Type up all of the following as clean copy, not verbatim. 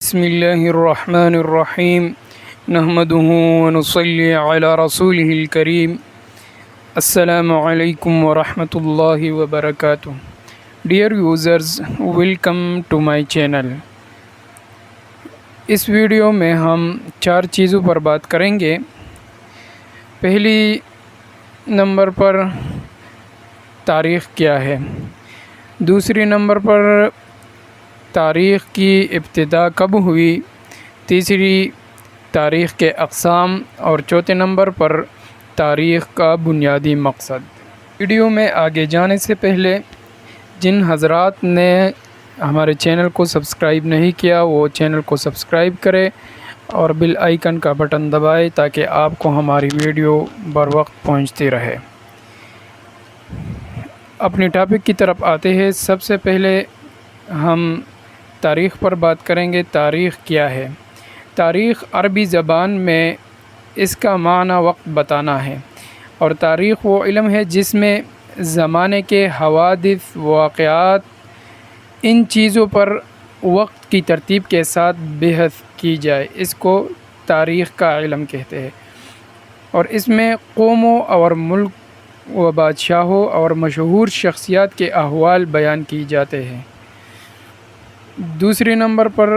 بسم اللہ الرحمن الرحیم نحمده ونصلی علی رسوله الکریم السلام علیکم ورحمۃ اللہ وبرکاتہ۔ Dear users, welcome to my channel. اس ویڈیو میں ہم 4 چیزوں پر بات کریں گے۔ پہلی نمبر پر تاریخ کیا ہے، دوسری نمبر پر تاریخ کی ابتدا کب ہوئی، تیسری تاریخ کے اقسام، اور چوتھے نمبر پر تاریخ کا بنیادی مقصد۔ ویڈیو میں آگے جانے سے پہلے جن حضرات نے ہمارے چینل کو سبسکرائب نہیں کیا وہ چینل کو سبسکرائب کرے اور بیل آئیکن کا بٹن دبائے تاکہ آپ کو ہماری ویڈیو بر وقت پہنچتی رہے۔ اپنی ٹاپک کی طرف آتے ہیں۔ سب سے پہلے ہم تاریخ پر بات کریں گے۔ تاریخ کیا ہے؟ تاریخ عربی زبان میں اس کا معنی وقت بتانا ہے، اور تاریخ وہ علم ہے جس میں زمانے کے حوادث، واقعات، ان چیزوں پر وقت کی ترتیب کے ساتھ بحث کی جائے، اس کو تاریخ کا علم کہتے ہیں۔ اور اس میں قوموں اور ملک و بادشاہوں اور مشہور شخصیات کے احوال بیان کی جاتے ہیں۔ دوسری نمبر پر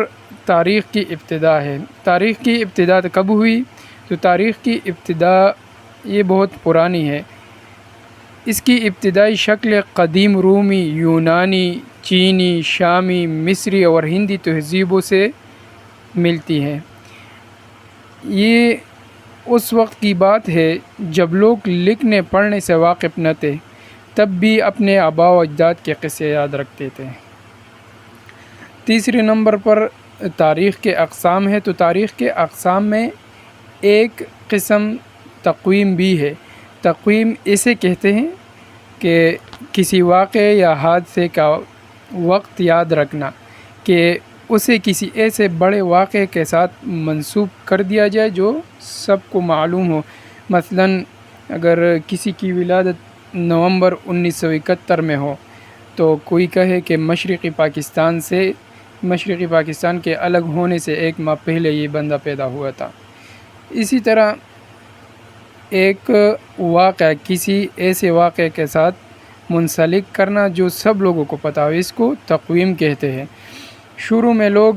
تاریخ کی ابتدا ہے۔ تاریخ کی ابتدا کب ہوئی؟ تو تاریخ کی ابتدا یہ بہت پرانی ہے۔ اس کی ابتدائی شکل قدیم رومی، یونانی، چینی، شامی، مصری اور ہندی تہذیبوں سے ملتی ہے۔ یہ اس وقت کی بات ہے جب لوگ لکھنے پڑھنے سے واقف نہ تھے، تب بھی اپنے آباء و اجداد کے قصے یاد رکھتے تھے۔ تیسرے نمبر پر تاریخ کے اقسام ہے۔ تو تاریخ کے اقسام میں ایک قسم تقویم بھی ہے۔ تقویم اسے کہتے ہیں کہ کسی واقعے یا حادثے کا وقت یاد رکھنا، کہ اسے کسی ایسے بڑے واقعے کے ساتھ منسوب کر دیا جائے جو سب کو معلوم ہو۔ مثلاً اگر کسی کی ولادت نومبر 1971 میں ہو تو کوئی کہے کہ مشرقی پاکستان کے الگ ہونے سے 1 ماہ پہلے یہ بندہ پیدا ہوا تھا۔ اسی طرح ایک واقعہ کسی ایسے واقعے کے ساتھ منسلک کرنا جو سب لوگوں کو پتہ ہو، اس کو تقویم کہتے ہیں۔ شروع میں لوگ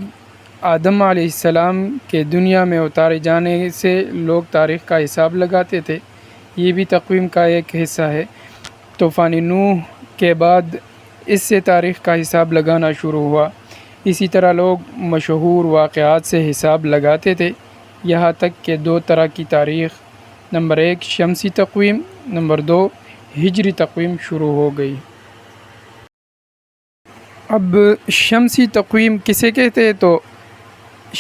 آدم علیہ السلام کے دنیا میں اتارے جانے سے لوگ تاریخ کا حساب لگاتے تھے، یہ بھی تقویم کا ایک حصہ ہے۔ طوفان نوح کے بعد اس سے تاریخ کا حساب لگانا شروع ہوا۔ اسی طرح لوگ مشہور واقعات سے حساب لگاتے تھے، یہاں تک کہ 2 طرح کی تاریخ، نمبر 1 شمسی تقویم، نمبر 2 ہجری تقویم شروع ہو گئی۔ اب شمسی تقویم کسے کہتے ہیں؟ تو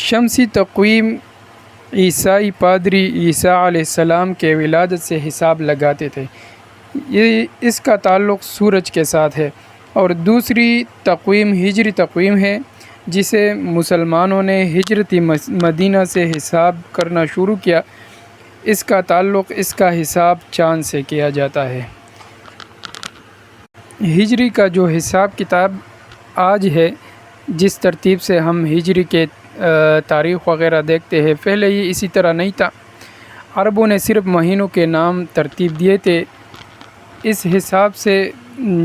شمسی تقویم عیسائی پادری عیسیٰ علیہ السلام کے ولادت سے حساب لگاتے تھے، اس کا تعلق سورج کے ساتھ ہے۔ اور دوسری تقویم ہجری تقویم ہے، جسے مسلمانوں نے ہجرت مدینہ سے حساب کرنا شروع کیا، اس کا تعلق، اس کا حساب چاند سے کیا جاتا ہے۔ ہجری کا جو حساب کتاب آج ہے، جس ترتیب سے ہم ہجری کے تاریخ وغیرہ دیکھتے ہیں، پہلے یہ اسی طرح نہیں تھا۔ عربوں نے صرف مہینوں کے نام ترتیب دیے تھے، اس حساب سے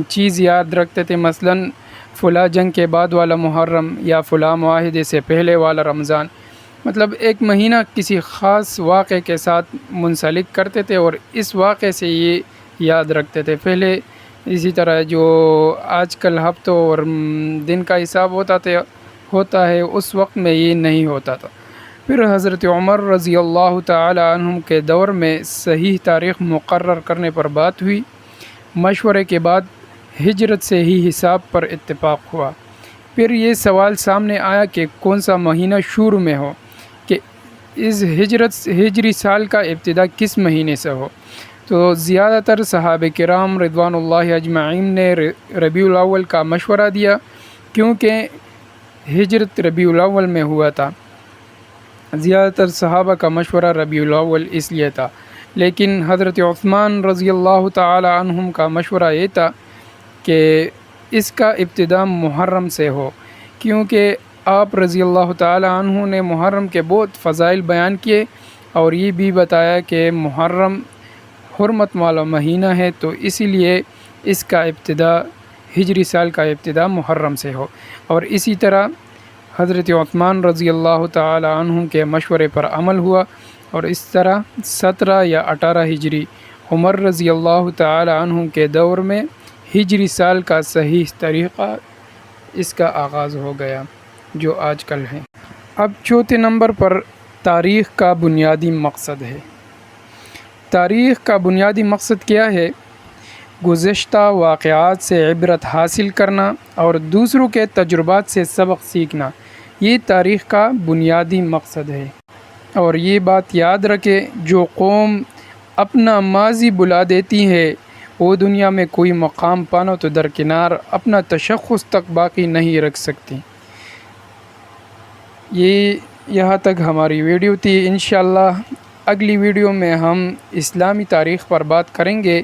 چیز یاد رکھتے تھے۔ مثلاً فلاں جنگ کے بعد والا محرم یا فلاں معاہدے سے پہلے والا رمضان، مطلب ایک مہینہ کسی خاص واقعے کے ساتھ منسلک کرتے تھے اور اس واقعے سے یہ یاد رکھتے تھے پہلے۔ اسی طرح جو آج کل ہفتوں اور دن کا حساب ہوتا ہے، اس وقت میں یہ نہیں ہوتا تھا۔ پھر حضرت عمر رضی اللہ تعالی عنہ کے دور میں صحیح تاریخ مقرر کرنے پر بات ہوئی۔ مشورے کے بعد ہجرت سے ہی حساب پر اتفاق ہوا۔ پھر یہ سوال سامنے آیا کہ کون سا مہینہ شروع میں ہو، کہ اس ہجری سال کا ابتدا کس مہینے سے ہو۔ تو زیادہ تر صحابہ کرام رضوان اللہ اجمعین نے ربیع الاول کا مشورہ دیا، کیونکہ ہجرت ربیع الاول میں ہوا تھا۔ زیادہ تر صحابہ کا مشورہ ربیع الاول اس لیے تھا، لیکن حضرت عثمان رضی اللہ تعالی عنہم کا مشورہ یہ تھا کہ اس کا ابتدا محرم سے ہو، کیونکہ آپ رضی اللہ تعالی عنہ نے محرم کے بہت فضائل بیان کیے اور یہ بھی بتایا کہ محرم حرمت والا مہینہ ہے، تو اسی لیے اس کا ابتدا ہجری سال کا ابتدا محرم سے ہو۔ اور اسی طرح حضرت عثمان رضی اللہ تعالی عنہ کے مشورے پر عمل ہوا، اور اس طرح 17 یا 18 ہجری عمر رضی اللہ تعالی عنہ کے دور میں ہجری سال کا صحیح طریقہ اس کا آغاز ہو گیا جو آج کل ہے۔ اب چوتھے نمبر پر تاریخ کا بنیادی مقصد ہے۔ تاریخ کا بنیادی مقصد کیا ہے؟ گزشتہ واقعات سے عبرت حاصل کرنا اور دوسروں کے تجربات سے سبق سیکھنا، یہ تاریخ کا بنیادی مقصد ہے۔ اور یہ بات یاد رکھے، جو قوم اپنا ماضی بلا دیتی ہے وہ دنیا میں کوئی مقام پانا تو درکنار اپنا تشخص تک باقی نہیں رکھ سکتی۔ یہ یہاں تک ہماری ویڈیو تھی۔ انشاءاللہ اگلی ویڈیو میں ہم اسلامی تاریخ پر بات کریں گے۔